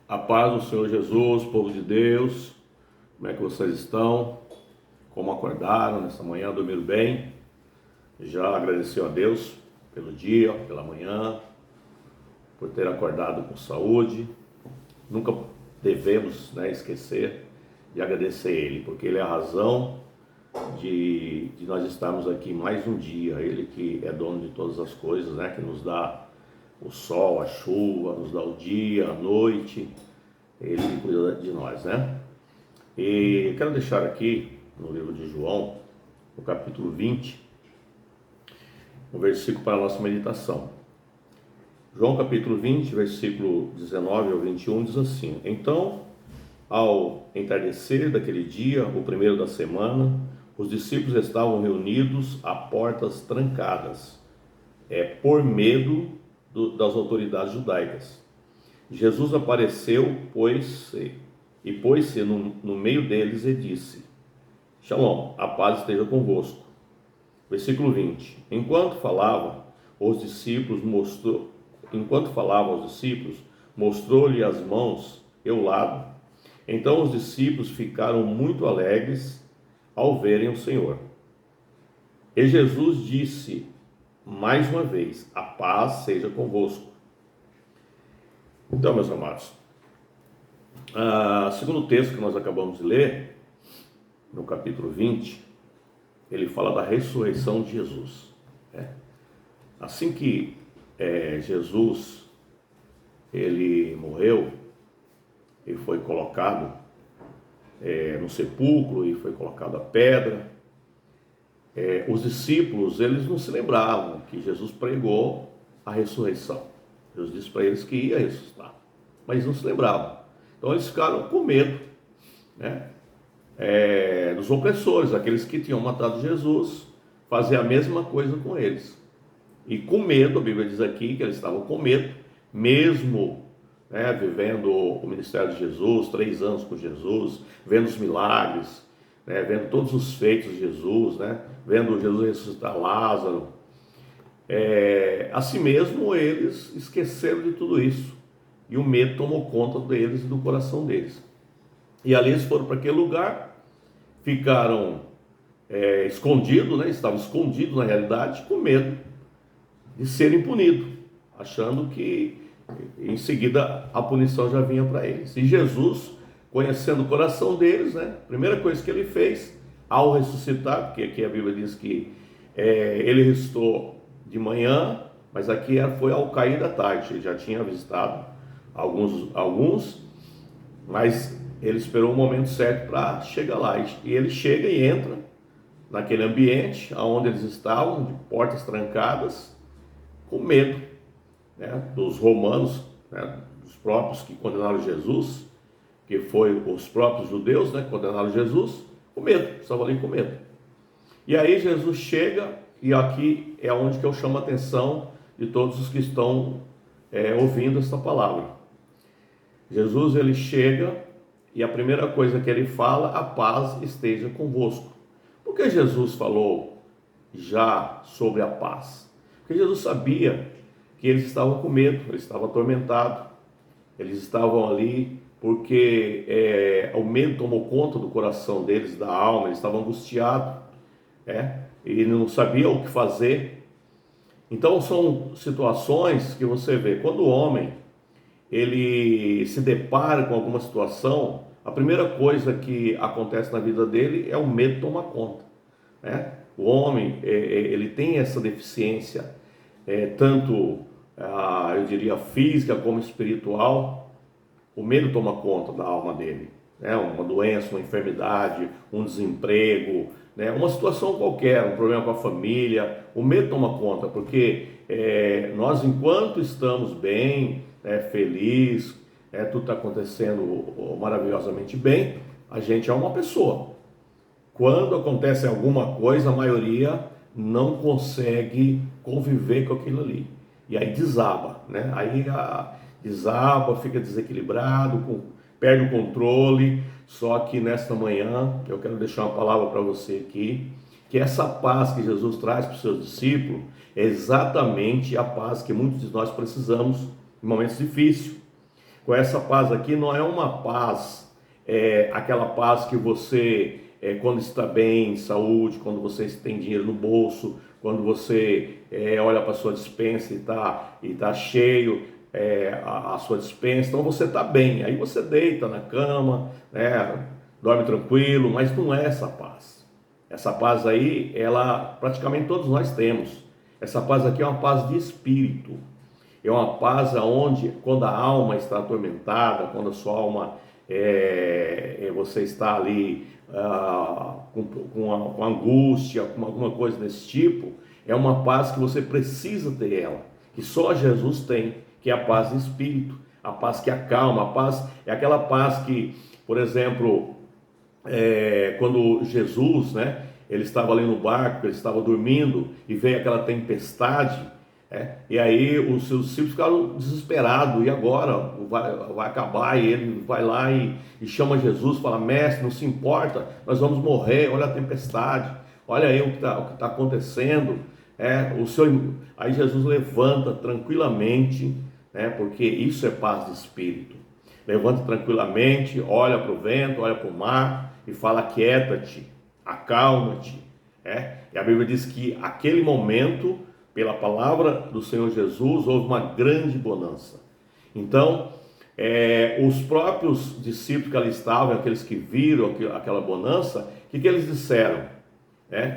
A paz do Senhor Jesus, povo de Deus, como é que vocês estão? Como acordaram nessa manhã, dormiram bem? Já agradeceu a Deus pelo dia, pela manhã, por ter acordado com saúde? Nunca devemos, esquecer de agradecer Ele, porque Ele é a razão de nós estarmos aqui mais um dia. Ele que é dono de todas as coisas, que nos dá o sol, a chuva, nos dá o dia, a noite. Ele cuida de nós, E quero deixar aqui no livro de João, no capítulo 20, um versículo para a nossa meditação. João capítulo 20, versículo 19 ao 21 diz assim: Então, ao entardecer daquele dia, o primeiro da semana, os discípulos estavam reunidos a portas trancadas, por medo das autoridades judaicas. Jesus apareceu, pôs-se no meio deles e disse: Shalom, a paz esteja convosco. Versículo 20. Enquanto falava aos discípulos, mostrou-lhe as mãos e o lado. Então os discípulos ficaram muito alegres ao verem o Senhor. E Jesus disse mais uma vez: a paz seja convosco. Então, meus amados, segundo o texto que nós acabamos de ler, no capítulo 20, ele fala da ressurreição de Jesus. Assim que Jesus ele morreu, ele foi colocado no sepulcro e foi colocado a pedra. Os discípulos, eles não se lembravam que Jesus pregou a ressurreição. Jesus disse para eles que ia ressuscitar, mas eles não se lembravam. Então eles ficaram com medo, dos opressores, aqueles que tinham matado Jesus, fazer a mesma coisa com eles. E com medo, a Bíblia diz aqui que eles estavam com medo, mesmo vivendo o ministério de Jesus, 3 anos com Jesus, vendo os milagres, vendo todos os feitos de Jesus, vendo Jesus ressuscitar Lázaro. Assim mesmo, eles esqueceram de tudo isso, e o medo tomou conta deles e do coração deles. E ali eles foram para aquele lugar, ficaram escondidos, estavam escondidos na realidade, com medo de serem punidos, achando que em seguida a punição já vinha para eles. E Jesus, conhecendo o coração deles, a primeira coisa que ele fez ao ressuscitar, porque aqui a Bíblia diz que ele ressuscitou de manhã, mas aqui foi ao cair da tarde. Ele já tinha visitado alguns, mas ele esperou o momento certo para chegar lá. E ele chega e entra naquele ambiente onde eles estavam, de portas trancadas, com medo dos romanos, dos próprios que condenaram Jesus, que foi os próprios judeus que condenaram Jesus, com medo, estavam ali com medo. E aí Jesus chega, e aqui é onde que eu chamo a atenção de todos os que estão ouvindo essa palavra. Jesus, ele chega, e a primeira coisa que ele fala: a paz esteja convosco. Por que Jesus falou já sobre a paz? Porque Jesus sabia que eles estavam com medo, eles estavam atormentados, eles estavam ali porque o medo tomou conta do coração deles, da alma, eles estavam angustiados, e não sabiam o que fazer. Então são situações que você vê, quando o homem ele se depara com alguma situação, a primeira coisa que acontece na vida dele é o medo tomar conta. O homem ele tem essa deficiência, tanto eu diria física como espiritual. O medo toma conta da alma dele, uma doença, uma enfermidade, um desemprego, uma situação qualquer, um problema com a família. O medo toma conta, porque nós, enquanto estamos bem, feliz, tudo está acontecendo maravilhosamente bem, a gente é uma pessoa. Quando acontece alguma coisa, a maioria não consegue conviver com aquilo ali, e aí desaba, aí desaba, fica desequilibrado, perde o controle. Só que nesta manhã eu quero deixar uma palavra para você aqui, que essa paz que Jesus traz para os seus discípulos é exatamente a paz que muitos de nós precisamos em momentos difíceis. com essa paz aqui não é uma paz, aquela paz que você, quando está bem, saúde, quando você tem dinheiro no bolso, quando você olha para a sua despensa e tá cheio a sua despensa, então você está bem, aí você deita na cama, né, dorme tranquilo, mas não é essa paz. Essa paz aí, ela praticamente todos nós temos. Essa paz aqui é uma paz de espírito. É uma paz onde, quando a alma está atormentada, quando a sua alma, você está ali com angústia, com alguma coisa desse tipo, é uma paz que você precisa ter ela, que só Jesus tem, que é a paz de espírito, a paz que acalma, a paz é aquela paz que, por exemplo, quando Jesus, né, ele estava ali no barco, ele estava dormindo e veio aquela tempestade, e aí os seus discípulos ficaram desesperados, e agora vai acabar, e ele vai lá e chama Jesus, fala: mestre, não se importa, nós vamos morrer, olha a tempestade, olha aí o que está acontecendo, aí Jesus levanta tranquilamente, né, porque isso é paz de espírito, levanta tranquilamente, olha para o vento, olha para o mar e fala: quieta-te, acalma-te. E a Bíblia diz que aquele momento, pela palavra do Senhor Jesus, houve uma grande bonança. Então, os próprios discípulos que ali estavam, aqueles que viram aquela bonança, o que eles disseram?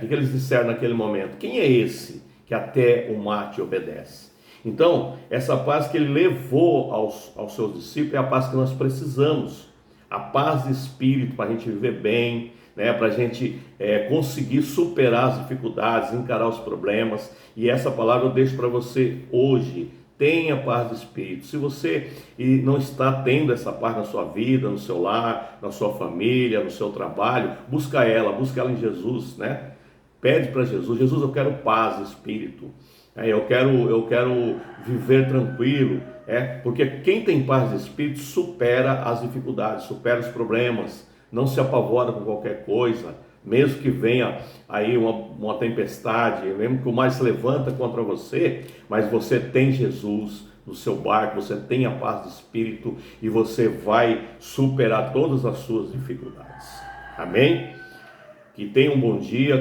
O que eles disseram naquele momento? Quem é esse que até o mar te obedece? Então, essa paz que ele levou aos seus discípulos é a paz que nós precisamos. A paz de espírito para a gente viver bem, né, para a gente conseguir superar as dificuldades, encarar os problemas. E essa palavra eu deixo para você hoje. Tenha paz de espírito. Se você não está tendo essa paz na sua vida, no seu lar, na sua família, no seu trabalho, busca ela em Jesus, né? Pede para Jesus: Jesus, eu quero paz de espírito. Eu quero viver tranquilo, porque quem tem paz de espírito supera as dificuldades, supera os problemas, não se apavora com qualquer coisa, mesmo que venha aí uma tempestade, mesmo que o mar se levanta contra você, mas você tem Jesus no seu barco, você tem a paz de espírito e você vai superar todas as suas dificuldades. Amém? Que tenha um bom dia.